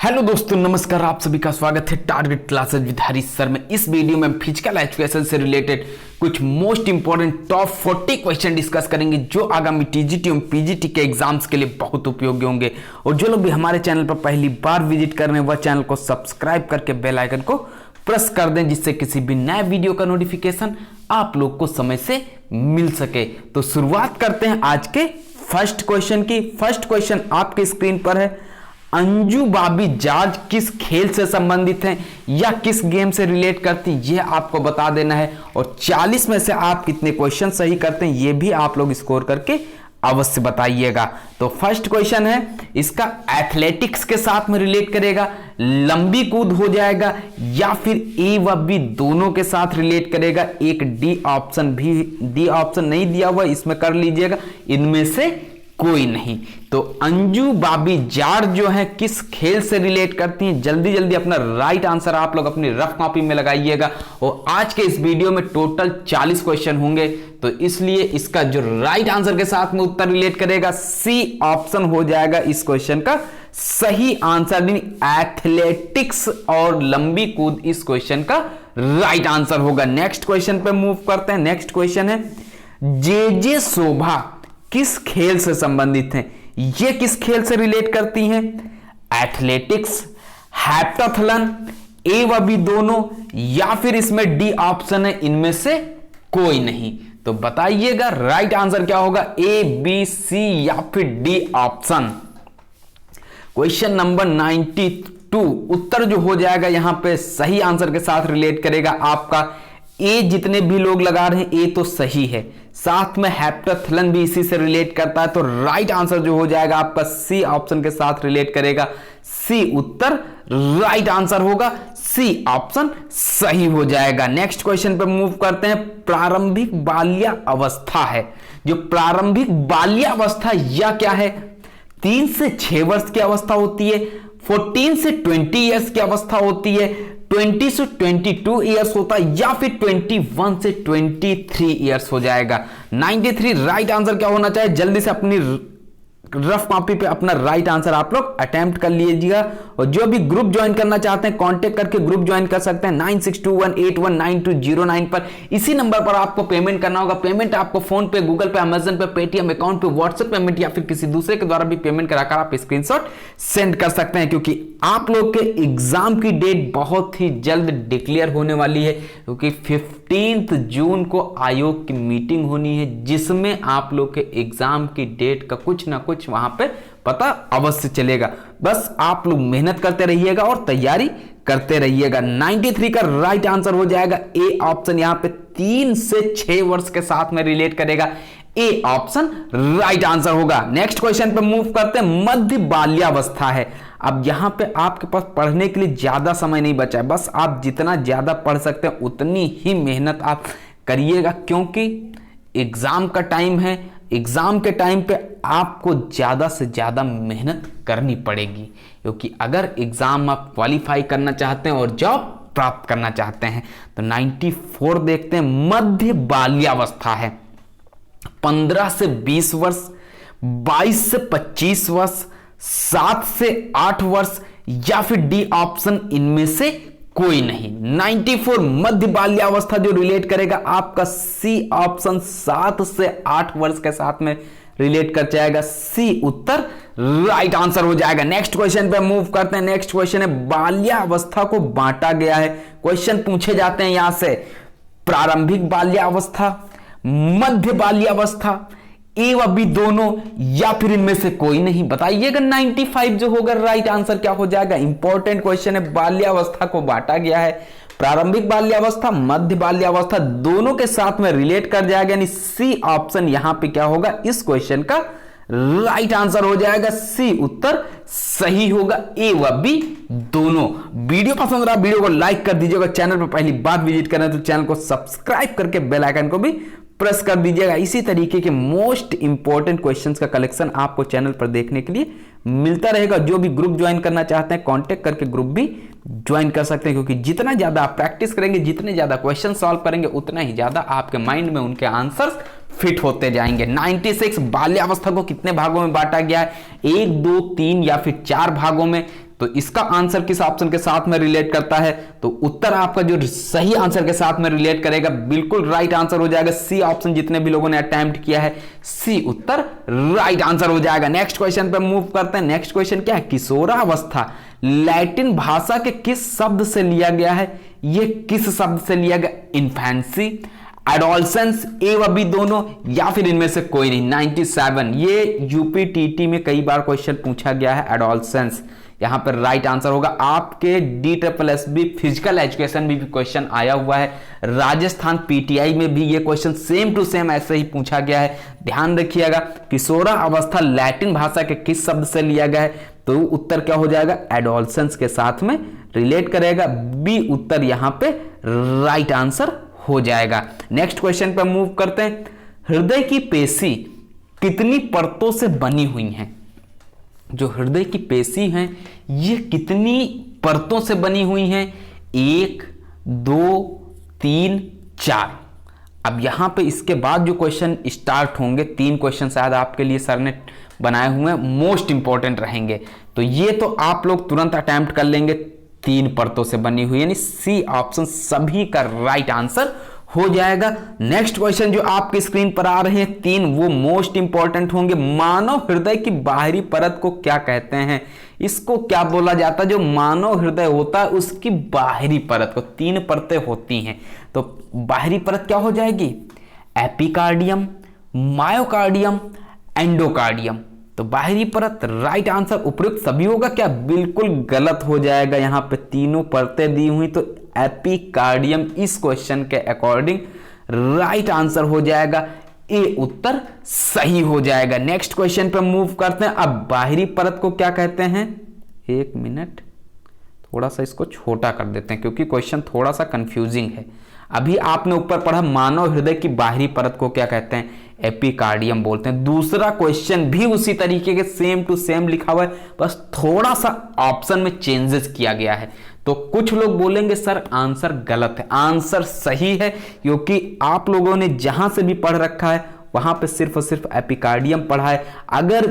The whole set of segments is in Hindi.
हेलो दोस्तों, नमस्कार। आप सभी का स्वागत है target classes with Harish sir में। इस वीडियो में फिजिकल एजुकेशन से रिलेटेड कुछ most important top 40 question discuss करेंगे जो आगामी टीजीटी और पीजीटी के एग्जाम्स के लिए बहुत उपयोगी होंगे। और जो लोग भी हमारे चैनल पर पहली बार विजिट कर रहे हैं वह चैनल को सब्सक्राइब करके बेल आइकन को प्रेस कर दें, जिससे किसी भी नए वीडियो का नोटिफिकेशन आप लोग को समय से मिल सके। तो शुरुआत करते हैं आज के फर्स्ट क्वेश्चन की। फर्स्ट क्वेश्चन आपके स्क्रीन पर है। अंजू बाबी जॉर्ज किस खेल से संबंधित हैं या किस गेम से रिलेट करती है, यह आपको बता देना है। और 40 में से आप कितने क्वेश्चन सही करते हैं यह भी आप लोग स्कोर करके अवश्य बताइएगा। तो फर्स्ट क्वेश्चन है, इसका एथलेटिक्स के साथ में रिलेट करेगा, लंबी कूद हो जाएगा या फिर ए व बी दोनों के साथ रिलेट करेगा। एक डी ऑप्शन नहीं दिया हुआ, इसमें कर लीजिएगा, इनमें से कोई नहीं। तो अंजू बाबी जॉर्ज जो है किस खेल से रिलेट करती हैं, जल्दी जल्दी अपना राइट आंसर आप लोग अपनी रफ कॉपी में लगाइएगा। और आज के इस वीडियो में टोटल 40 क्वेश्चन होंगे, तो इसलिए इसका जो राइट आंसर के साथ में उत्तर रिलेट करेगा सी ऑप्शन हो जाएगा इस क्वेश्चन का सही आंसर। एथलेटिक्स और लंबी कूद इस क्वेश्चन का राइट आंसर होगा। नेक्स्ट क्वेश्चन पे मूव करते हैं। नेक्स्ट क्वेश्चन है, जे शोभा किस खेल से संबंधित हैं, ये किस खेल से रिलेट करती हैं? एथलेटिक्स, हेप्टाथलन, ए व बी दोनों या फिर इसमें डी ऑप्शन है, इनमें से कोई नहीं। तो बताइएगा राइट आंसर क्या होगा, ए बी सी या फिर डी ऑप्शन। क्वेश्चन नंबर 92 उत्तर जो हो जाएगा यहां पे सही आंसर के साथ रिलेट करेगा आपका ए। जितने भी लोग लगा रहे हैं ए तो सही है, साथ में हेप्टाथलन भी इसी से रिलेट करता है। तो राइट आंसर जो हो जाएगा आपका सी ऑप्शन के साथ रिलेट करेगा। सी उत्तर राइट आंसर होगा, सी ऑप्शन सही हो जाएगा। नेक्स्ट क्वेश्चन पे मूव करते हैं। प्रारंभिक बाल्या अवस्था है, जो प्रारंभिक बाल्या अवस्था या क्या है? 3 से 6 वर्ष की अवस्था होती है, 14 से 20 ईयर्स की अवस्था होती है, 20 से 22 ईयर्स होता है या फिर 21 से 23 ईयर्स हो जाएगा। 93 राइट आंसर क्या होना चाहिए? जल्दी से अपनी रफ कॉपी पे अपना राइट आंसर आप लोग अटेम्प्ट कर लीजिएगा। और जो भी ग्रुप ज्वाइन करना चाहते हैं कांटेक्ट करके ग्रुप ज्वाइन कर सकते हैं 9621819209 पर। इसी नंबर पर आपको पेमेंट करना होगा। पेमेंट आपको फोन पे, गूगल पे, अमेजन पे, पेटीएम अकाउंट पे, व्हाट्सएप पेमेंट या फिर किसी दूसरे के द्वारा भी पेमेंट कराकर आप स्क्रीनशॉट सेंड कर सकते हैं, क्योंकि आप लोग के एग्जाम की डेट बहुत ही जल्द डिक्लेयर होने वाली है। क्योंकि 15 जून को आयोग की मीटिंग होनी है, जिसमें आप लोग के एग्जाम की डेट का कुछ ना कुछ वहां पे पता अवश्य चलेगा। बस आप लोग मेहनत करते रहिएगा और तैयारी करते रहिएगा। 93 का राइट आंसर हो जाएगा ए ऑप्शन। यहां पे 3 से 6 वर्ष के साथ में रिलेट करेगा, ए ऑप्शन राइट आंसर होगा। नेक्स्ट क्वेश्चन पे मूव करते हैं। मध्य बाल्यावस्था है। अब यहां पे आपके पास पढ़ने के लिए ज्यादा समय नहीं बचा है, बस आप जितना ज्यादा पढ़ सकते हैं उतनी ही मेहनत आप करिएगा, क्योंकि एग्जाम का टाइम है। एग्जाम के टाइम पे आपको ज्यादा से ज्यादा मेहनत करनी पड़ेगी, क्योंकि अगर एग्जाम आप क्वालिफाई करना चाहते हैं और जॉब प्राप्त करना चाहते हैं। तो 94 देखते हैं। मध्य बाल्यावस्था है, 15 से 20 वर्ष, 22 से 25 वर्ष, 7 से 8 वर्ष या फिर डी ऑप्शन, इनमें से कोई नहीं। 94 मध्य बाल्यावस्था जो रिलेट करेगा आपका सी ऑप्शन 7 से 8 वर्ष के साथ में रिलेट कर जाएगा। सी उत्तर राइट आंसर हो जाएगा। नेक्स्ट क्वेश्चन पे मूव करते हैं। नेक्स्ट क्वेश्चन है, बाल्यावस्था को बांटा गया है। क्वेश्चन पूछे जाते हैं यहां से, प्रारंभिक बाल्यावस्था, मध्य बाल्यावस्था, ए व बी दोनों या फिर इनमें से कोई नहीं। बताइएगा 95 जो होगा राइट आंसर क्या हो जाएगा। इंपॉर्टेंट क्वेश्चन है, बाल्यावस्था को बांटा गया है, प्रारंभिक बाल्यावस्था, मध्य बाल्यावस्था दोनों के साथ में रिलेट कर जाएगा, यानी सी ऑप्शन यहां पे क्या होगा इस क्वेश्चन का राइट आंसर हो जाएगा। सी उत्तर सही होगा, ए व बी दोनों। वीडियो पसंद रहा वीडियो को लाइक कर दीजिएगा। चैनल पर पहली बार विजिट करें तो चैनल को सब्सक्राइब करके बेल आइकन को भी प्रेस कर दीजिएगा। इसी तरीके के मोस्ट इंपॉर्टेंट क्वेश्चंस का कलेक्शन आपको चैनल पर देखने के लिए मिलता रहेगा। जो भी ग्रुप ज्वाइन करना चाहते हैं कांटेक्ट करके ग्रुप भी ज्वाइन कर सकते हैं, क्योंकि जितना ज्यादा आप प्रैक्टिस करेंगे, जितने ज्यादा क्वेश्चन सॉल्व करेंगे, उतना ही ज्यादा आपके माइंड में उनके आंसर्स फिट होते जाएंगे। 96 बाल्यावस्था को कितने भागों में बांटा गया है? 1, 2, 3 या फिर 4 भागों में। तो इसका आंसर किस ऑप्शन के साथ में रिलेट करता है? तो उत्तर आपका जो सही आंसर के साथ में रिलेट करेगा, बिल्कुल राइट आंसर हो जाएगा सी ऑप्शन। जितने भी लोगों ने अटेम्प्ट किया है, सी उत्तर राइट आंसर हो जाएगा। नेक्स्ट क्वेश्चन पे मूव करते हैं। नेक्स्ट क्वेश्चन क्या है? किशोरावस्था लैटिन भाषा के किस शब्द से लिया गया है? ये किस शब्द से लिया गया? इन्फेंसी, एडोलसेंस, ए व बी दोनों, या फिर इनमें से कोई नहीं। 97 ये यूपीटीटी में कई बार क्वेश्चन पूछा गया है। एडोलसेंस यहां पर राइट आंसर होगा। आपके DSSB फिजिकल एजुकेशन में भी क्वेश्चन आया हुआ है। राजस्थान पीटीआई में भी ये क्वेश्चन सेम टू सेम ऐसे ही पूछा गया है। ध्यान रखिएगा, किशोरावस्था लैटिन भाषा के किस शब्द से लिया गया है? तो उत्तर क्या हो जाएगा? एडोलसेंस के साथ में रिलेट करेगा। बी उत्तर यहां पे राइट आंसर हो जाएगा। नेक्स्ट क्वेश्चन पर मूव करते हैं। हृदय की पेशी कितनी परतों से बनी हुई हैं? जो हृदय की पेशी हैं ये कितनी परतों से बनी हुई हैं? 1, 2, 3, 4। अब यहां पे इसके बाद जो क्वेश्चन स्टार्ट होंगे, 3 क्वेश्चन शायद आपके लिए सर ने बनाए हुए हैं, मोस्ट इंपॉर्टेंट रहेंगे। तो ये तो आप लोग तुरंत अटेम्प्ट कर लेंगे। 3 परतों से बनी हुई, यानी सी ऑप्शन सभी का राइट आंसर हो जाएगा। नेक्स्ट क्वेश्चन जो आपके स्क्रीन पर आ रहे हैं 3, वो मोस्ट इंपॉर्टेंट होंगे। मानव हृदय की बाहरी परत को क्या कहते हैं? इसको क्या बोला जाता है? जो मानव हृदय होता है उसकी बाहरी परत को 3 परतें होती हैं। तो बाहरी परत क्या हो जाएगी? Epicardium, myocardium, endocardium. तो बाहरी परत राइट आंसर उपयुक्त सभी होगा क्या? बिल्कुल गलत हो जाएगा। यहां पे तीनों परतें दी हुई, तो एपिकार्डियम इस क्वेश्चन के अकॉर्डिंग राइट आंसर हो जाएगा। ए उत्तर सही हो जाएगा। नेक्स्ट क्वेश्चन पे मूव करते हैं। अब बाहरी परत को क्या कहते हैं? 1 मिनट, थोड़ा सा इसको छोटा कर देते हैं क्योंकि क्वेश्चन थोड़ा सा कंफ्यूजिंग है। अभी आपने ऊपर पढ़ा मानव हृदय की बाहरी परत को क्या कहते हैं? एपिकार्डियम बोलते हैं। दूसरा क्वेश्चन भी उसी तरीके के सेम टू सेम लिखा हुआ है, बस थोड़ा सा ऑप्शन में चेंजेस किया गया है। तो कुछ लोग बोलेंगे सर आंसर गलत है। आंसर सही है क्योंकि आप लोगों ने जहां से भी पढ़ रखा है वहां पे सिर्फ और सिर्फ एपिकार्डियम पढ़ा है। अगर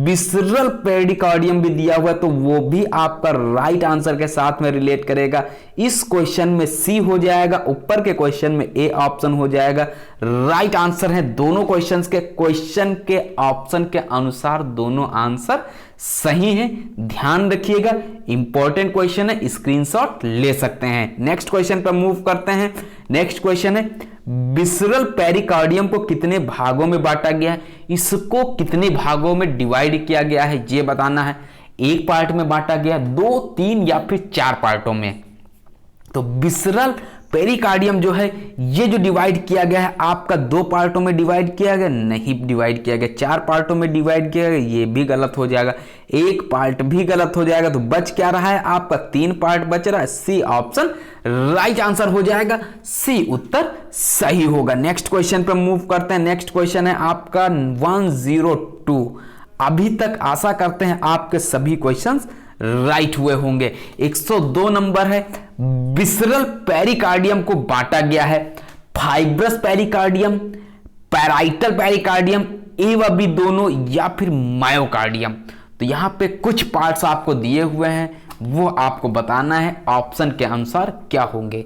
विसरल पेरिकार्डियम भी दिया हुआ है तो वो भी आपका राइट आंसर के साथ में रिलेट करेगा। इस क्वेश्चन में सी हो जाएगा, ऊपर के क्वेश्चन में ए ऑप्शन हो जाएगा। राइट आंसर है दोनों क्वेश्चंस के। क्वेश्चन के ऑप्शन के अनुसार दोनों आंसर सही है। ध्यान रखिएगा, इंपॉर्टेंट क्वेश्चन है, स्क्रीनशॉट ले सकते हैं। नेक्स्ट क्वेश्चन पर मूव करते हैं। नेक्स्ट क्वेश्चन है विसरल पेरिकार्डियम को कितने भागों में बांटा गया है? इसको कितने भागों में डिवाइड किया गया है ये बताना है। 1 पार्ट में बांटा गया, 2, 3 या फिर 4 पार्टों में। तो विसरल पेरिकार्डियम जो है ये जो डिवाइड किया गया है आपका 2 पार्टों में डिवाइड किया गया, नहीं डिवाइड किया गया। 4 पार्टों में डिवाइड किया गया, ये भी गलत हो जाएगा। 1 पार्ट भी गलत हो जाएगा। तो बच क्या रहा है आपका? 3 पार्ट बच रहा है। सी ऑप्शन राइट आंसर हो जाएगा। सी उत्तर सही होगा। नेक्स्ट क्वेश्चन पर मूव करते हैं। नेक्स्ट क्वेश्चन है आपका 102। अभी तक आशा करते हैं आपके सभी क्वेश्चंस राइट हुए होंगे। 102 नंबर है। विसरल पेरिकार्डियम को बांटा गया है फाइब्रस पेरिकार्डियम, पैराइटल पेरिकार्डियम, ए व बी दोनों, या फिर मायोकार्डियम। तो यहां पे कुछ पार्ट्स आपको दिए हुए हैं, वो आपको बताना है ऑप्शन के अनुसार क्या होंगे।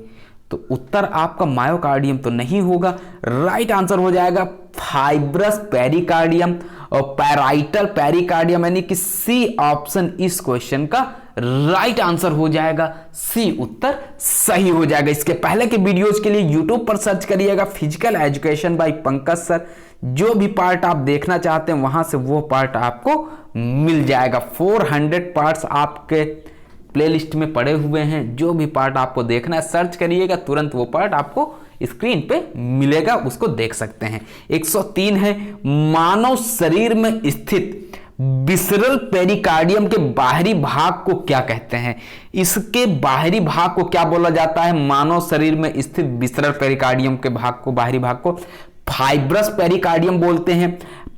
तो उत्तर आपका मायोकार्डियम तो नहीं होगा। राइट आंसर हो जाएगा फाइब्रस पेरिकार्डियम और पैराइटल पेरिकार्डियम, यानी कि सी ऑप्शन इस क्वेश्चन का राइट आंसर हो जाएगा। सी उत्तर सही हो जाएगा। इसके पहले के वीडियोस के लिए YouTube पर सर्च करिएगा physical education by Pankaj sir. जो भी पार्ट आप देखना चाहते हैं वहां से वो पार्ट आपको मिल जाएगा। 400 पार्ट्स आपके प्लेलिस्ट में पड़े हुए हैं। जो भी पार्ट आपको देखना है सर्च करिएगा, तुरंत वो पार्ट आपको स्क्रीन पे मिलेगा, उसको देख सकते हैं। 103 है मानव शरीर में स्थित विसरल पेरिकार्डियम के बाहरी भाग को क्या कहते हैं? इसके बाहरी भाग को क्या बोला जाता है? मानव शरीर में स्थित विसरल पेरिकार्डियम के भाग को, बाहरी भाग को फाइब्रस पेरिकार्डियम बोलते हैं,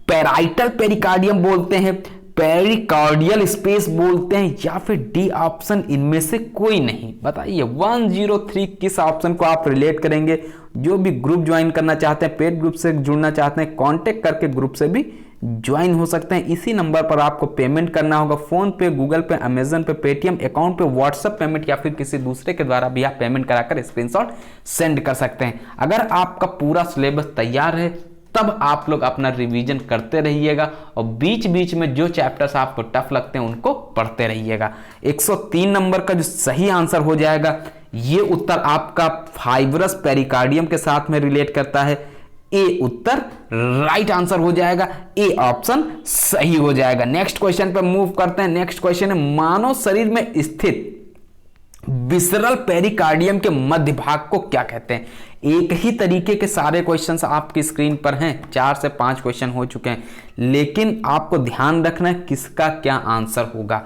पैराइटल पेरिकार्डियम बोलते हैं, पेरिकार्डियल स्पेस बोलते हैं, या फिर डी ऑप्शन इनमें से कोई नहीं। बताइए 103 किस ऑप्शन को आप रिलेट करेंगे? जो भी ग्रुप ज्वाइन करना चाहते हैं, पेड ग्रुप से जुड़ना चाहते हैं, कांटेक्ट करके ग्रुप से भी ज्वाइन हो सकते हैं। इसी नंबर पर आपको पेमेंट करना होगा। फोन पे, गूगल पे, अमेजन पे, पेटीएम अकाउंट पे, व्हाट्सएप पेमेंट या फिर किसी दूसरे के द्वारा भी आप पेमेंट कराकर स्क्रीनशॉट सेंड कर सकते हैं। अगर आपका पूरा सिलेबस तैयार है तब आप लोग अपना रिवीजन करते रहिएगा और बीच बीच में जो चैप्टर्स आपको टफ लगते हैं उनको पढ़ते रहिएगा। 103 नंबर का जो सही आंसर हो जाएगा, ये उत्तर आपका फाइब्रस पेरिकार्डियम के साथ में रिलेट करता है। ए उत्तर राइट आंसर हो जाएगा, ए ऑप्शन सही हो जाएगा। नेक्स्ट क्वेश्चन पे मूव करते हैं। नेक्स्ट क्वेश्चन है, मानव शरीर में स्थित विसरल पेरिकार्डियम के मध्य भाग को क्या कहते हैं? एक ही तरीके के सारे क्वेश्चंस आपकी स्क्रीन पर हैं, 4 से 5 क्वेश्चन हो चुके हैं, लेकिन आपको ध्यान रखना है किसका क्या आंसर होगा।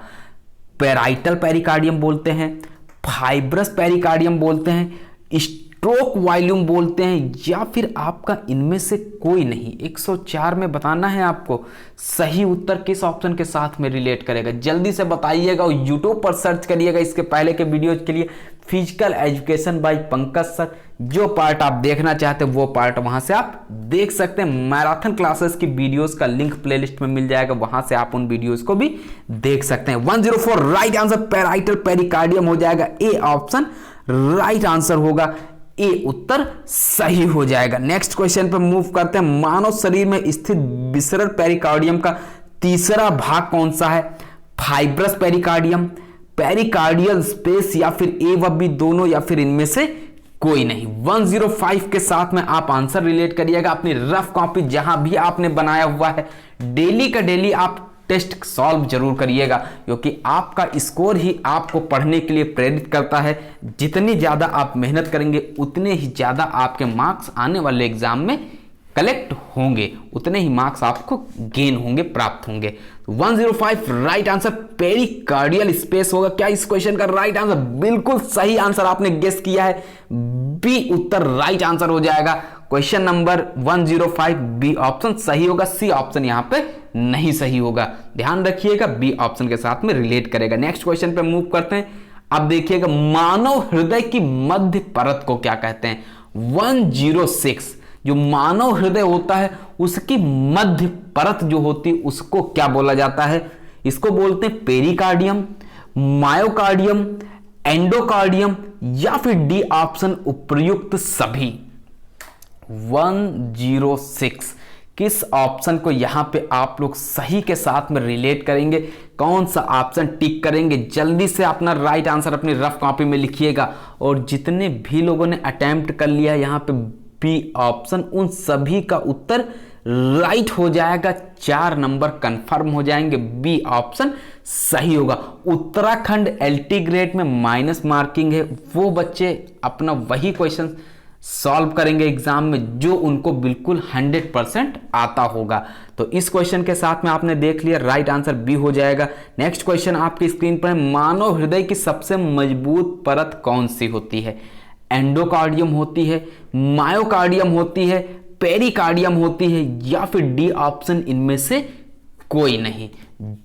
पेराइटल पेरिकार्डियम बोलते हैं, फाइब्रस पेरिकार्डियम बोलते हैं, स्ट्रोक वॉल्यूम बोलते हैं, या फिर आपका इनमें से कोई नहीं। 104 में बताना है आपको सही उत्तर किस ऑप्शन के साथ में रिलेट करेगा। जल्दी से बताइएगा और यूट्यूब पर सर्च करिएगा इसके पहले के वीडियोज के लिए, physical education by Pankaj sir. जो पार्ट आप देखना चाहते हैं वो पार्ट वहां से आप देख सकते हैं। मैराथन क्लासेस की वीडियोस का लिंक प्लेलिस्ट में मिल जाएगा, वहां से आप उन वीडियोस को भी देख सकते हैं। 104 राइट आंसर पेराइटल पेरिकार्डियम हो जाएगा, ए ऑप्शन राइट आंसर होगा, ए उत्तर सही हो जाएगा। नेक्स्ट क्वेश्चन पे मूव करते हैं। मानव शरीर में स्थित विसरल पेरिकार्डियम का तीसरा भाग कौन सा है? फाइब्रस पेरिकार्डियम, पेरिकार्डियल स्पेस, या फिर ए व बी दोनों, या फिर इनमें से कोई नहीं। 105 के साथ में आप आंसर रिलेट करिएगा। अपनी रफ कॉपी जहां भी आपने बनाया हुआ है, डेली का डेली आप टेस्ट सॉल्व जरूर करिएगा, क्योंकि आपका स्कोर ही आपको पढ़ने के लिए प्रेरित करता है। जितनी ज्यादा आप मेहनत करेंगे उतने ही ज्यादा आपके मार्क्स आने वाले एग्जाम में कलेक्ट होंगे, उतने ही मार्क्स आपको गेन होंगे, प्राप्त होंगे। 105 राइट आंसर पेरिकार्डियल स्पेस होगा। क्या इस क्वेश्चन का राइट आंसर? बिल्कुल सही आंसर आपने गेस किया है, बी उत्तर राइट आंसर हो जाएगा। क्वेश्चन नंबर 105 बी ऑप्शन सही होगा, सी ऑप्शन यहां पे नहीं सही होगा। ध्यान रखिएगा, बी ऑप्शन के साथ में रिलेट करेगा। नेक्स्ट क्वेश्चन पे मूव करते हैं। अब देखिएगा, मानव हृदय की मध्य परत को क्या कहते हैं? 106 जो मानव हृदय होता है उसकी मध्य परत जो होती है उसको क्या बोला जाता है? इसको बोलते हैं पेरिकार्डियम, मायोकार्डियम, एंडोकार्डियम, या फिर डी ऑप्शन उपयुक्त सभी। 106 किस ऑप्शन को यहां पे आप लोग सही के साथ में रिलेट करेंगे? कौन सा ऑप्शन टिक करेंगे? जल्दी से अपना राइट आंसर अपनी रफ कॉपी में लिखिएगा। और जितने भी लोगों ने अटेम्प्ट कर लिया यहां पे बी ऑप्शन, उन सभी का उत्तर राइट हो जाएगा। 4 नंबर कंफर्म हो जाएंगे, बी ऑप्शन सही होगा। उत्तराखंड एलटी ग्रेड में माइनस मार्किंग है, वो बच्चे अपना वही क्वेश्चन सॉल्व करेंगे एग्जाम में जो उनको बिल्कुल 100% आता होगा। तो इस क्वेश्चन के साथ में आपने देख लिया, राइट आंसर बी हो जाएगा। नेक्स्ट क्वेश्चन आपकी स्क्रीन पर है, मानव हृदय की सबसे मजबूत परत कौन सी होती है? एंडोकार्डियम होती है, मायोकार्डियम होती है, पेरिकार्डियम होती है, या फिर डी ऑप्शन इनमें से कोई नहीं।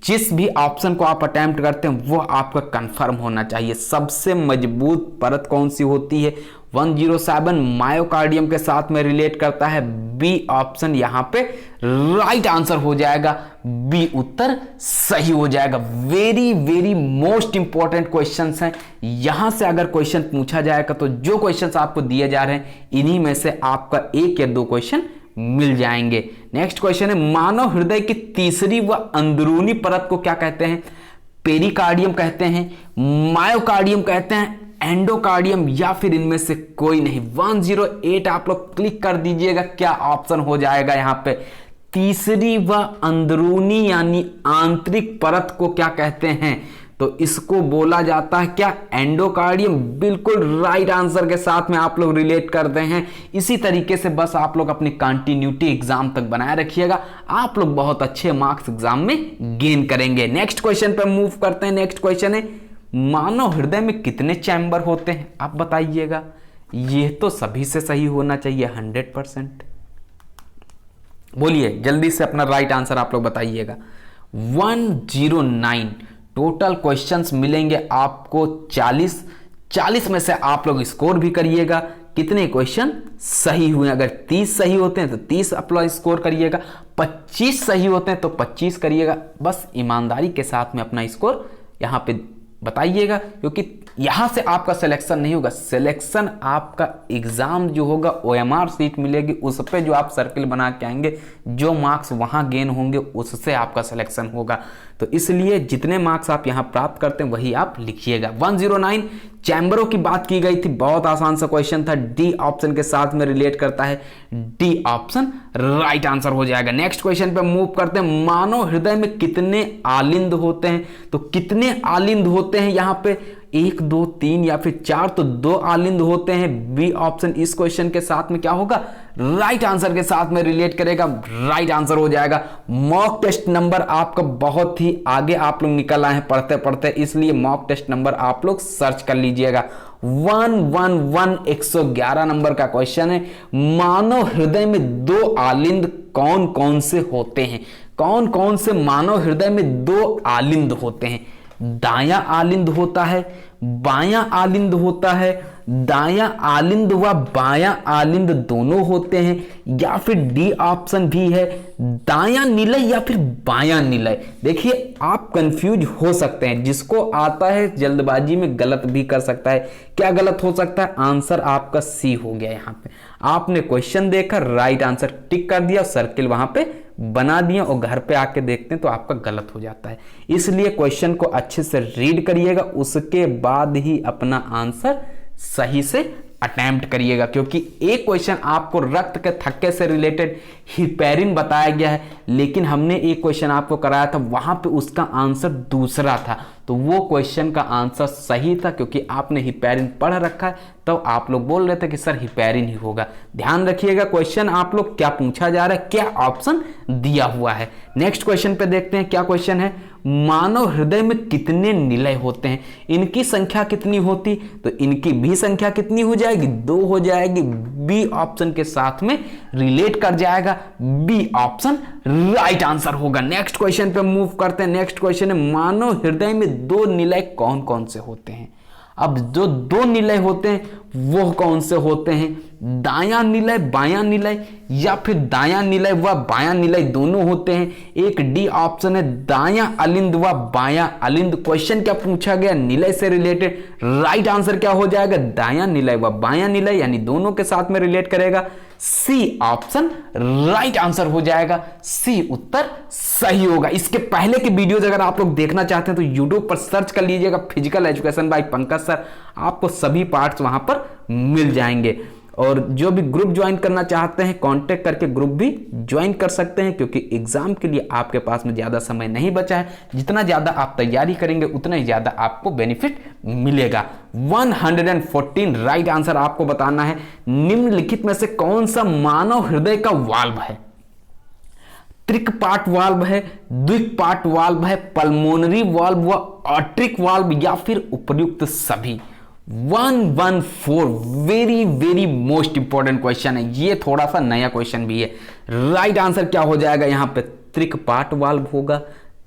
जिस भी ऑप्शन को आप अटेम्प्ट करते हैं वो आपका कंफर्म होना चाहिए। सबसे मजबूत परत कौन सी होती है? 107 मायोकार्डियम के साथ में रिलेट करता है, बी ऑप्शन यहां पे राइट आंसर हो जाएगा, बी उत्तर सही हो जाएगा। Very very most important questions हैं। यहां से अगर क्वेश्चन पूछा जाएगा तो जो क्वेश्चंस आपको दिए जा रहे हैं इन्हीं में से आपका 1 या 2 क्वेश्चन मिल जाएंगे। नेक्स्ट क्वेश्चन है, मानव हृदय की तीसरी व अंदरूनी परत को क्या कहते हैं? पेरिकार्डियम कहते हैं, मायोकार्डियम कहते हैं, एंडोकार्डियम, या फिर इनमें से कोई नहीं। 108 आप लोग क्लिक कर दीजिएगा, क्या ऑप्शन हो जाएगा यहां पे? तीसरी व अंदरूनी यानी आंतरिक परत को क्या कहते हैं? तो इसको बोला जाता है क्या? एंडोकार्डियम। बिल्कुल राइट आंसर के साथ में आप लोग रिलेट करते हैं। इसी तरीके से बस आप लोग अपनी कंटिन्यूटी एग्जाम तक बनाए रखिएगा, आप लोग बहुत अच्छे मार्क्स एग्जाम में गेन करेंगे। नेक्स्ट क्वेश्चन पे मूव करते हैं। नेक्स्ट क्वेश्चन है, मानव हृदय में कितने चैम्बर होते हैं? आप बताइएगा। ये तो सभी से सही होना चाहिए 100%। बोलिए जल्दी से अपना राइट आंसर आप लोग बताइएगा। 109 टोटल क्वेश्चंस मिलेंगे आपको 40 में से आप लोग स्कोर भी करिएगा, कितने क्वेश्चन सही हुए। अगर 30 सही होते हैं तो 30 अपना स्कोर करिएगा, 25 सही होते हैं तो 25 करिएगा। बस ईमानदारी के साथ में अपना स्कोर यहाँ पे बताइएगा, क्योंकि यहाँ से आपका सिलेक्शन नहीं होगा। सिलेक्शन आपका एग्जाम जो होगा OMR सीट मिलेगी, उस पर जो आप सर्किल बना के आएंगे, जो मार्क्स वहाँ गेन होंगे उससे आपका सिलेक्शन होगा। तो इसलिए जितने मार्क्स आप यहाँ प्राप्त करते हैं वही आप लिखिएगा। 109 चैम्बरों की बात की गई थी, बहुत आसान सा क्वेश्चन था, डी ऑप्शन के साथ में रिलेट करता है, डी ऑप्शन राइट आंसर हो जाएगा। नेक्स्ट क्वेश्चन पे मूव करते हैं। मानव हृदय में कितने आलिंद होते हैं? तो कितने आलिंद होते हैं यहाँ पे? 1 2 3 या फिर 4, तो 2 आलिंद होते हैं। बी ऑप्शन इस क्वेश्चन के साथ में क्या होगा? राइट आंसर के साथ में रिलेट करेगा, राइट आंसर हो जाएगा। मॉक टेस्ट नंबर आपका बहुत ही आगे आप लोग निकल आए हैं पढ़ते पढ़ते, इसलिए मॉक टेस्ट नंबर आप लोग सर्च कर लीजिएगा। 111 नंबर का क्वेश्चन है। मानव हृदय में 2 आलिंद कौन कौन से होते हैं? कौन कौन से मानव हृदय में 2 आलिंद होते हैं? दायां आलिंद होता है, बायां आलिंद होता है, दायां आलिंद व बायां आलिंद दोनों होते हैं, या फिर डी ऑप्शन भी है, दायां निलय या फिर बायां निलय। देखिए आप कंफ्यूज हो सकते हैं, जिसको आता है जल्दबाजी में गलत भी कर सकता है। क्या गलत हो सकता है? आंसर आपका सी हो गया। यहाँ पे आपने क्वेश्चन देखा, राइट आंसर टिक कर दिया, सर्किल वहां पे बना दिया और घर पे आके देखते हैं तो आपका गलत हो जाता है। इसलिए क्वेश्चन को अच्छे से रीड करिएगा, उसके बाद ही अपना आंसर सही से अटेम्प्ट करिएगा, क्योंकि एक क्वेश्चन आपको रक्त के थक्के से रिलेटेड हिपैरिन बताया गया है, लेकिन हमने एक क्वेश्चन आपको कराया था, वहां पे उसका आंसर दूसरा था। तो वो क्वेश्चन का आंसर सही था, क्योंकि आपने हिपैरिन पढ़ रखा है, तो आप लोग बोल रहे थे कि सर हिपैरिन ही होगा। ध्यान रखिएगा क्वेश्चन आप लोग क्या पूछा जा रहा है, क्या ऑप्शन दिया हुआ है। नेक्स्ट क्वेश्चन पे देखते हैं क्या क्वेश्चन है। मानव हृदय में कितने निलय होते हैं? इनकी संख्या कितनी होती? तो इनकी भी संख्या कितनी हो जाएगी? 2 हो जाएगी। बी ऑप्शन के साथ में रिलेट कर जाएगा, बी ऑप्शन राइट आंसर होगा। नेक्स्ट क्वेश्चन पे मूव करते हैं। नेक्स्ट क्वेश्चन है, मानव हृदय में 2 निलय कौन कौन से होते हैं? अब जो 2 निलय होते हैं वो कौन से होते हैं? दायां निलय, बायां निलय, या फिर दायां निलय व बायां निलय दोनों होते हैं। एक डी ऑप्शन है, दायां अलिंद व बायां अलिंद। क्वेश्चन क्या पूछा गया? निलय से रिलेटेड। राइट आंसर क्या हो जाएगा? दायां निलय व बायां निलय, यानी दोनों के साथ में रिलेट करेगा। सी ऑप्शन राइट आंसर हो जाएगा, सी उत्तर सही होगा। इसके पहले की वीडियोज अगर आप लोग देखना चाहते हैं तो यूट्यूब पर सर्च कर लीजिएगा physical education by Pankaj sir, आपको सभी पार्ट्स वहां पर मिल जाएंगे। और जो भी ग्रुप ज्वाइन करना चाहते हैं कांटेक्ट करके ग्रुप भी ज्वाइन कर सकते हैं, क्योंकि एग्जाम के लिए आपके पास में ज़्यादा समय नहीं बचा है। जितना ज़्यादा आप तैयारी करेंगे उतना ही ज़्यादा आपको बेनिफिट मिलेगा। 114 राइट आंसर आपको बताना है। निम्नलिखित में से कौन सा मानव हृदय का वाल्व है? त्रिकपाट वाल्व है, द्विपाट वाल्व है, पल्मोनरी वाल्व व आर्टरिक वाल्व, या फिर उपर्युक्त सभी। 114 very very most important question है, ये थोड़ा सा नया क्वेश्चन भी है। राइट आंसर क्या हो जाएगा? यहां पे त्रिकपाट वाल्व होगा,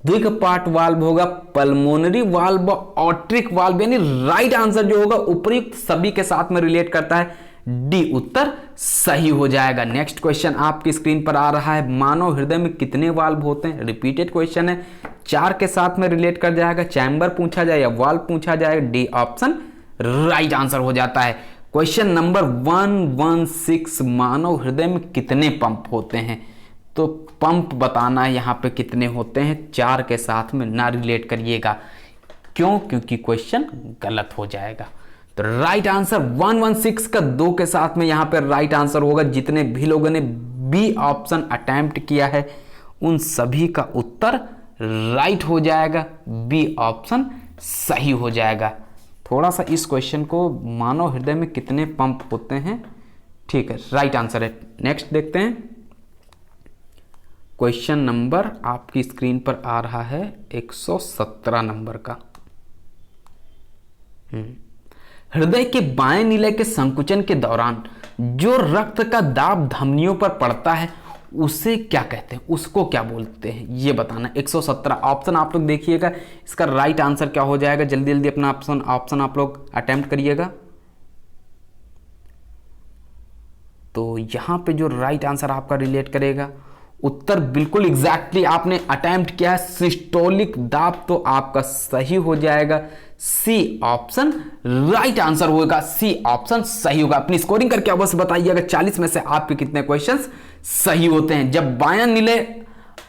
द्विपाट वाल्व होगा, पल्मोनरी वाल्व, आर्टरिक वाल्व, यानी राइट आंसर जो होगा उपर्युक्त सभी के साथ में रिलेट करता है, डी उत्तर सही हो जाएगा। नेक्स्ट क्वेश्चन आपकी स्क्रीन पर आ रहा है। मानव हृदय में कितने वाल्व होते हैं? रिपीटेड क्वेश्चन है, 4 के साथ में रिलेट कर जाएगा। चैम्बर पूछा जाए या वाल्व पूछा जाए, डी ऑप्शन राइट आंसर हो जाता है। क्वेश्चन नंबर 116, मानव हृदय में कितने पंप होते हैं? तो पंप बताना है यहाँ पे कितने होते हैं, 4 के साथ में ना रिलेट करिएगा। क्यों? क्योंकि क्वेश्चन गलत हो जाएगा। तो राइट आंसर 116 का 2 के साथ में यहाँ पे राइट आंसर होगा। जितने भी लोगों ने बी ऑप्शन अटेम्प्ट किया है उन सभी का उत्तर राइट हो जाएगा, बी ऑप्शन सही हो जाएगा। थोड़ा सा इस क्वेश्चन को, मानव हृदय में कितने पंप होते हैं, ठीक है, राइट आंसर है। नेक्स्ट देखते हैं। क्वेश्चन नंबर आपकी स्क्रीन पर आ रहा है 117 नंबर का। हृदय के बाएं निलय के संकुचन के दौरान जो रक्त का दाब धमनियों पर पड़ता है उसे क्या कहते हैं, उसको क्या बोलते हैं, ये बताना। 117 ऑप्शन आप लोग देखिएगा, इसका राइट आंसर क्या हो जाएगा। जल्दी जल्दी अपना ऑप्शन आप लोग अटेम्प्ट करिएगा। तो यहाँ पे जो राइट आंसर आपका रिलेट करेगा, उत्तर बिल्कुल एग्जैक्टली आपने अटेम्प्ट किया है सिस्टोलिक दाब, तो आपका सही हो जाएगा सी ऑप्शन राइट आंसर होगा, सी ऑप्शन सही होगा। अपनी स्कोरिंग करके अवश्य बताइएगा 40 में से आपके कितने क्वेश्चंस सही होते हैं। जब बायां निलय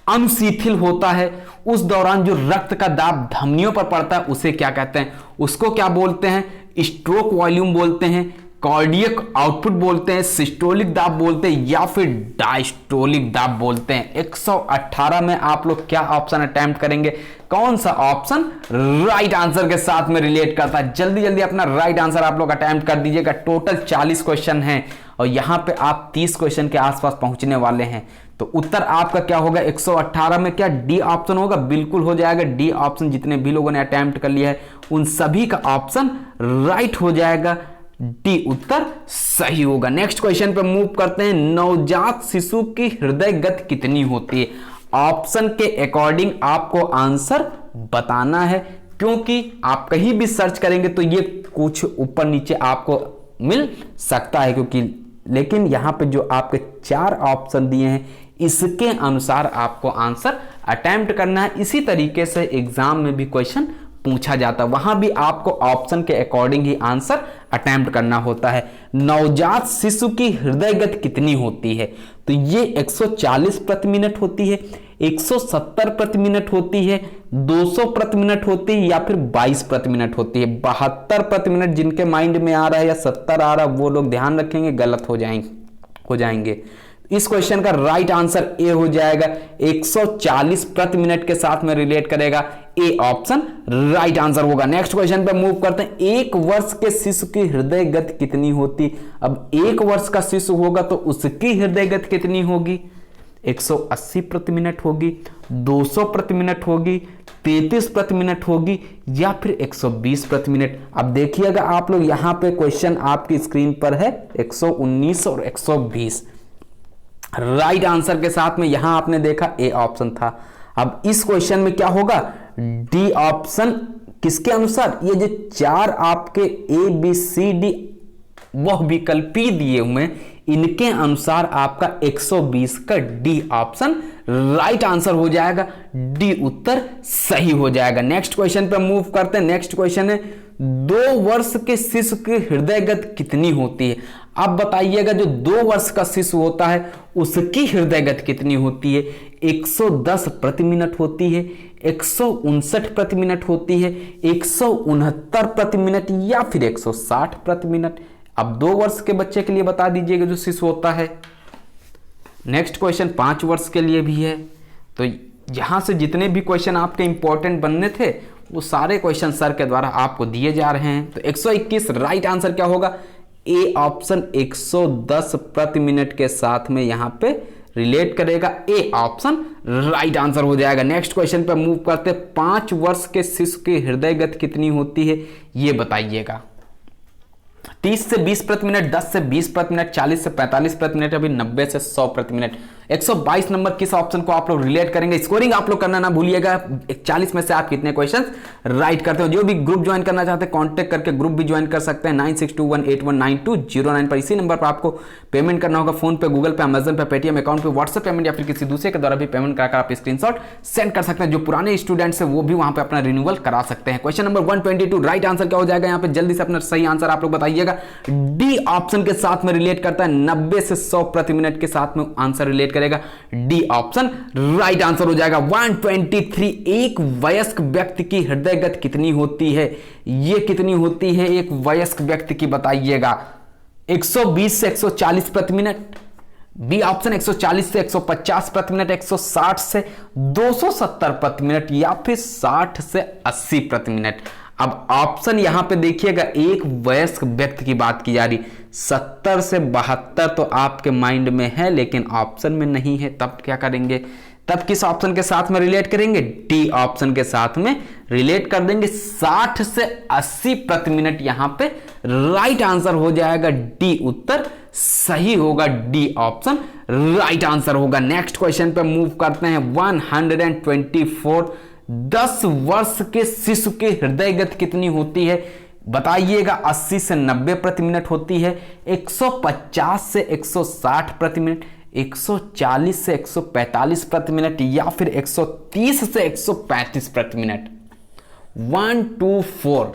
अनुशीथिल होता है उस दौरान जो रक्त का दाब धमनियों पर पड़ता है उसे क्या कहते हैं? उसको क्या बोलते हैं? स्ट्रोक वॉल्यूम बोलते हैं, कार्डियक आउटपुट बोलते हैं, सिस्टोलिक दाब बोलते हैं या फिर डायस्टोलिक दाब बोलते हैं। 118 में आप लोग क्या ऑप्शन अटेम्प्ट करेंगे? कौन सा ऑप्शन राइट आंसर के साथ में रिलेट करता है? जल्दी जल्दी अपना राइट आंसर आप लोग अटेम्प्ट कर दीजिएगा। टोटल 40 क्वेश्चन हैं और यहां पे आप 30 क्वेश्चन के आसपास पहुंचने वाले हैं। तो उत्तर आपका क्या होगा? 118 में क्या डी ऑप्शन होगा? बिल्कुल हो जाएगा डी ऑप्शन। जितने भी लोगों ने अटेम्प्ट कर लिया है उन सभी का ऑप्शन राइट हो जाएगा, डी उत्तर सही होगा। नेक्स्ट क्वेश्चन पे मूव करते हैं। नवजात शिशु की हृदय गति कितनी होती है? ऑप्शन के अकॉर्डिंग आपको आंसर बताना है, क्योंकि आप कहीं भी सर्च करेंगे तो ये कुछ ऊपर नीचे आपको मिल सकता है, क्योंकि लेकिन यहां पे जो आपके 4 ऑप्शन दिए हैं इसके अनुसार आपको आंसर अटेम्प्ट करना है। इसी तरीके से एग्जाम में भी क्वेश्चन पूछा जाता है, वहां भी आपको ऑप्शन के अकॉर्डिंग ही आंसर अटेम्प्ट करना होता है। नवजात शिशु की हृदय गति कितनी होती है? तो ये 140 प्रति मिनट होती है, 170 प्रति मिनट होती है, 200 प्रति मिनट होती है या फिर 22 प्रति मिनट होती है। 72 प्रति मिनट जिनके माइंड में आ रहा है या 70 आ रहा है वो लोग ध्यान रखेंगे, गलत हो जाएंगे। इस क्वेश्चन का राइट आंसर ए हो जाएगा, 140 प्रति मिनट के साथ में रिलेट करेगा, ए ऑप्शन राइट आंसर होगा। नेक्स्ट क्वेश्चन पे मूव करते हैं। 1 वर्ष के शिशु की हृदय गति कितनी होती? अब 1 वर्ष का शिशु होगा तो उसकी हृदय गति कितनी होगी? 180 प्रति मिनट होगी, 200 प्रति मिनट होगी, 33 प्रति मिनट होगी या फिर 120 प्रति मिनट। अब देखिएगा आप लोग, यहां पे क्वेश्चन आपकी स्क्रीन पर है 119 और 120। राइट आंसर के साथ में यहां आपने देखा ए ऑप्शन था। अब इस क्वेश्चन में क्या होगा? डी ऑप्शन किसके अनुसार? ये जो 4 आपके ए बी सी डी वह विकल्पी दिए हुए इनके अनुसार आपका 120 का डी ऑप्शन राइट आंसर हो जाएगा, डी उत्तर सही हो जाएगा। नेक्स्ट क्वेश्चन पे मूव करते हैं। नेक्स्ट क्वेश्चन है 2 वर्ष के शिशु की हृदय गति कितनी होती है? अब बताइएगा जो 2 वर्ष का शिशु होता है उसकी हृदय गति कितनी होती है? 110 प्रति मिनट होती है, 159 प्रति मिनट होती है, 169 प्रति मिनट या फिर 160 प्रति मिनट। अब 2 वर्ष के बच्चे के लिए बता दीजिएगा जो शिशु होता है। नेक्स्ट क्वेश्चन 5 वर्ष के लिए भी है। तो यहां से जितने भी क्वेश्चन आपके इंपॉर्टेंट बनने थे वो सारे क्वेश्चन सर के द्वारा आपको दिए जा रहे हैं। तो 121 राइट आंसर क्या होगा? ए ऑप्शन 110 प्रति मिनट के साथ में यहां पे रिलेट करेगा, ए ऑप्शन राइट आंसर हो जाएगा। नेक्स्ट क्वेश्चन पे मूव करते। 5 वर्ष के शिशु की हृदय गति कितनी होती है ये बताइएगा। 30 से 20 प्रति मिनट, 10 से 20 प्रति मिनट, 40 से 45 प्रति मिनट, अभी 90 से 100 प्रति मिनट। 122 नंबर किस ऑप्शन को आप लोग रिलेट करेंगे? स्कोरिंग आप लोग करना ना भूलिएगा। 40 में से आप कितने क्वेश्चन राइट करते हो? जो भी ग्रुप ज्वाइन करना चाहते हैं कांटेक्ट करके ग्रुप भी ज्वाइन कर सकते हैं 9621819209 पर। इसी नंबर पर आपको पेमेंट करना होगा। फोन पे, गूगल पे, अमेजन पे, पेटीएम अकाउंट पे, व्हाट्सएप पेमेंट या फिर किसी दूसरे के द्वारा भी पेमेंट कराकर आप स्क्रीनशॉट सेंड कर सकते हैं। जो पुराने स्टूडेंट्स हैं वो भी वहां पे अपना रिन्यूअल करा सकते हैं। क्वेश्चन नंबर 122 राइट आंसर क्या हो जाएगा? यहाँ पे जल्दी से अपना सही आंसर आप लोग बताइएगा। डी ऑप्शन के साथ में रिलेट करता है, 90 से 100 प्रति मिनट के साथ में आंसर रिलेट करेगा, डी ऑप्शन राइट आंसर हो जाएगा। 123 एक वयस्क व्यक्ति की हृदय गति कितनी होती है? ये कितनी होती है एक वयस्क व्यक्ति की बताइएगा। 120 से 140 प्रति मिनट, बी ऑप्शन 140 से 150 प्रति मिनट, 160 से 270 प्रति मिनट या फिर 60 से 80 प्रति मिनट। अब ऑप्शन यहां पे देखिएगा, एक वयस्क व्यक्ति की बात की जा रही। 70 से 72 तो आपके माइंड में है लेकिन ऑप्शन में नहीं है, तब क्या करेंगे? तब किस ऑप्शन के साथ में रिलेट करेंगे? डी ऑप्शन के साथ में रिलेट कर देंगे। 60 से 80 प्रति मिनट यहां पे राइट आंसर हो जाएगा, डी उत्तर सही होगा, डी ऑप्शन राइट आंसर होगा। नेक्स्ट क्वेश्चन पे मूव करते हैं। 124 10 वर्ष के शिशु की हृदय गति कितनी होती है? बताइएगा। 80 से 90 प्रति मिनट होती है, 150 से 160 प्रति मिनट, 140 से 145 प्रति मिनट, या फिर 130 से 135 प्रति मिनट। 1 2 4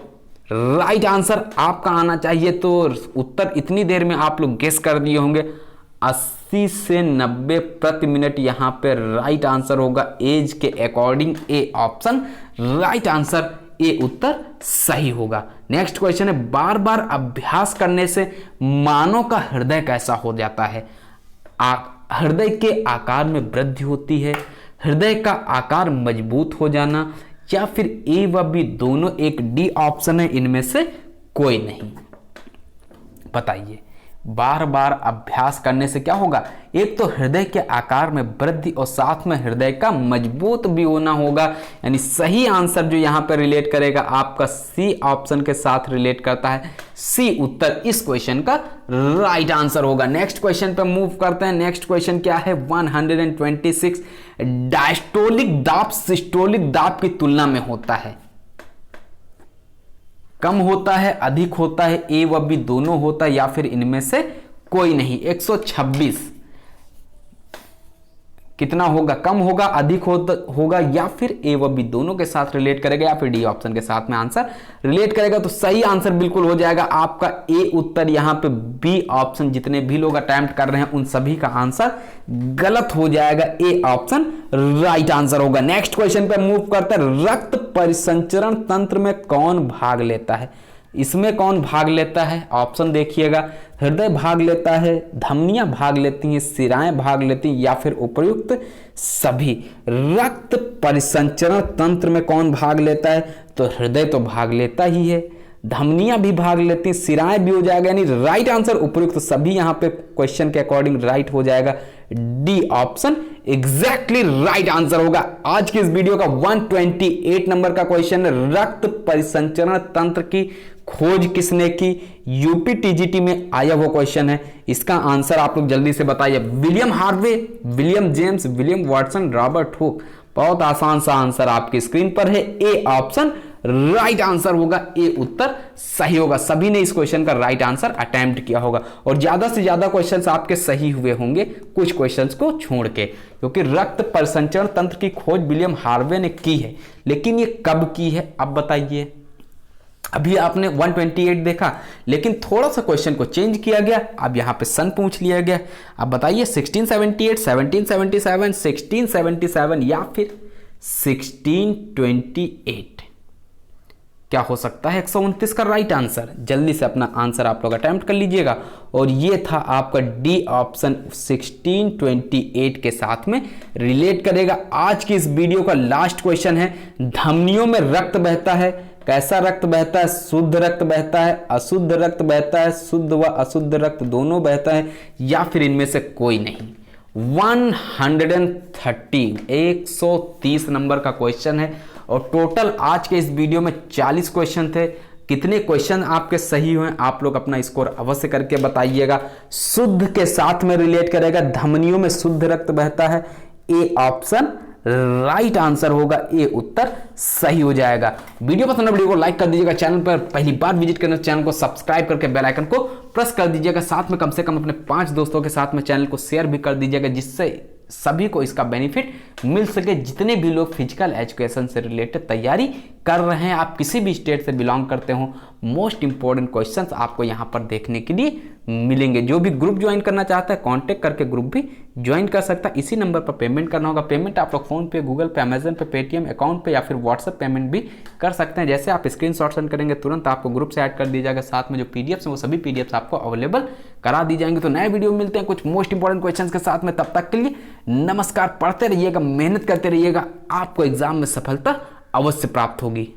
राइट आंसर आपका आना चाहिए। तो उत्तर इतनी देर में आप लोग गेस कर दिए होंगे। 80 से 90 प्रति मिनट यहां पे राइट आंसर होगा। एज के according A option right answer, A उत्तर सही होगा। नेक्स्ट क्वेश्चन है, बार बार अभ्यास करने से मानव का हृदय कैसा हो जाता है? हृदय के आकार में वृद्धि होती है, हृदय का आकार मजबूत हो जाना, या फिर ए व बी दोनों। एक डी ऑप्शन है, इनमें से कोई नहीं। बताइए, बार बार अभ्यास करने से क्या होगा? एक तो हृदय के आकार में वृद्धि और साथ में हृदय का मजबूत भी होना होगा। यानी सही आंसर जो यहां पर रिलेट करेगा आपका सी ऑप्शन के साथ रिलेट करता है। सी उत्तर इस क्वेश्चन का राइट आंसर होगा। नेक्स्ट क्वेश्चन पे मूव करते हैं। नेक्स्ट क्वेश्चन क्या है? 126 डायस्टोलिक दाब सिस्टोलिक दाब की तुलना में होता है। कम होता है, अधिक होता है, ए व बी दोनों होता है, या फिर इनमें से कोई नहीं। 126 कितना होगा? कम होगा, अधिक होगा, या फिर ए व बी दोनों के साथ रिलेट करेगा, या फिर डी ऑप्शन के साथ में आंसर रिलेट करेगा। तो सही आंसर बिल्कुल हो जाएगा आपका ए उत्तर। यहां पे बी ऑप्शन जितने भी लोग अटेम्प्ट कर रहे हैं उन सभी का आंसर गलत हो जाएगा। ए ऑप्शन राइट आंसर होगा। नेक्स्ट क्वेश्चन पे मूव करते हैं। रक्त परिसंचरण तंत्र में कौन भाग लेता है? इसमें कौन भाग लेता है? ऑप्शन देखिएगा। हृदय भाग लेता है, धमनियां भाग लेती हैं, सिराएं भाग लेती हैं, या फिर उपयुक्त सभी। रक्त परिसंचरण तंत्र में कौन भाग लेता है? तो हृदय तो भाग लेता ही है, धमनियां भी भाग लेती हैं, सिराएं भी हो जाएगा। यानी राइट आंसर उपयुक्त सभी यहां पे क्वेश्चन के अकॉर्डिंग राइट हो जाएगा। D option exactly right answer होगा। आज की इस वीडियो का 128 नंबर का क्वेश्चन है, रक्त परिसंचरण तंत्र की खोज किसने की? यूपी टीजीटी में आया वो क्वेश्चन है। इसका आंसर आप लोग जल्दी से बताइए। William Harvey, William James, William Watson, Robert Hooke. बहुत आसान सा आंसर आपकी स्क्रीन पर है। ए ऑप्शन राइट आंसर होगा। ए उत्तर सही होगा। सभी ने इस क्वेश्चन का राइट आंसर अटेम्प्ट किया होगा, और ज्यादा से ज्यादा क्वेश्चंस आपके सही हुए होंगे कुछ क्वेश्चंस को छोड़ के, क्योंकि रक्त परिसंचरण तंत्र की खोज विलियम हार्वे ने की है। लेकिन ये कब की है अब बताइए? अभी आपने 128 देखा, लेकिन थोड़ा सा क्वेश्चन को चेंज किया गया। अब यहां पे सन पूछ लिया गया। अब बताइए 1678, 1777, 1677 या फिर 1628 क्या हो सकता है? 129 का राइट आंसर। जल्दी से अपना आंसर आप लोग अटेम्प्ट कर लीजिएगा। और ये था आपका डी ऑप्शन 1628 के साथ में रिलेट करेगा। आज की इस वीडियो का लास्ट क्वेश्चन है, धमनियों में रक्त बहता है, कैसा रक्त बहता है? शुद्ध रक्त बहता है, अशुद्ध रक्त बहता है, शुद्ध व अशुद्ध रक्त दोनों बहता है, या फिर इनमें से कोई नहीं। 130 नंबर का क्वेश्चन है, और टोटल आज के इस वीडियो में 40 क्वेश्चन थे। कितने क्वेश्चन आपके सही हुए आप लोग अपना स्कोर अवश्य करके बताइएगा। शुद्ध के साथ में रिलेट करेगा, धमनियों में शुद्ध रक्त बहता है, ए ऑप्शन राइट आंसर होगा। ए उत्तर सही हो जाएगा। वीडियो पसंद है वीडियो को लाइक कर दीजिएगा। चैनल पर पहली बार विजिट करना चैनल को सब्सक्राइब करके बेल आइकन को प्रेस कर दीजिएगा। साथ में कम से कम अपने 5 दोस्तों के साथ में चैनल को शेयर भी कर दीजिएगा, जिससे सभी को इसका बेनिफिट मिल सके। जितने भी लोग फिजिकल एजुकेशन से रिलेटेड तैयारी कर रहे हैं, आप किसी भी स्टेट से बिलोंग करते हो, मोस्ट इंपॉर्टेंट क्वेश्चंस आपको यहां पर देखने के लिए मिलेंगे। जो भी ग्रुप ज्वाइन करना चाहता है कांटेक्ट करके ग्रुप भी ज्वाइन कर सकता है। इसी नंबर पर पेमेंट करना होगा। पेमेंट आप लोग फोन पे, गूगल पे, अमेजन पे, पेटीएम अकाउंट पे या फिर व्हाट्सएप पेमेंट भी कर सकते हैं। जैसे आप स्क्रीनशॉट सेंड करेंगे तुरंत आपको ग्रुप से ऐड कर दिया जाएगा। साथ में जो पीडीएफ्स हैं वो सभी पीडीएफ्स आपको अवेलेबल करा दी जाएंगे। तो नए वीडियो में मिलते हैं कुछ मोस्ट इंपॉर्टेंट क्वेश्चंस के साथ में। तब तक के लिए नमस्कार। पढ़ते रहिएगा, मेहनत करते रहिएगा, आपको एग्जाम में सफलता अवश्य प्राप्त होगी।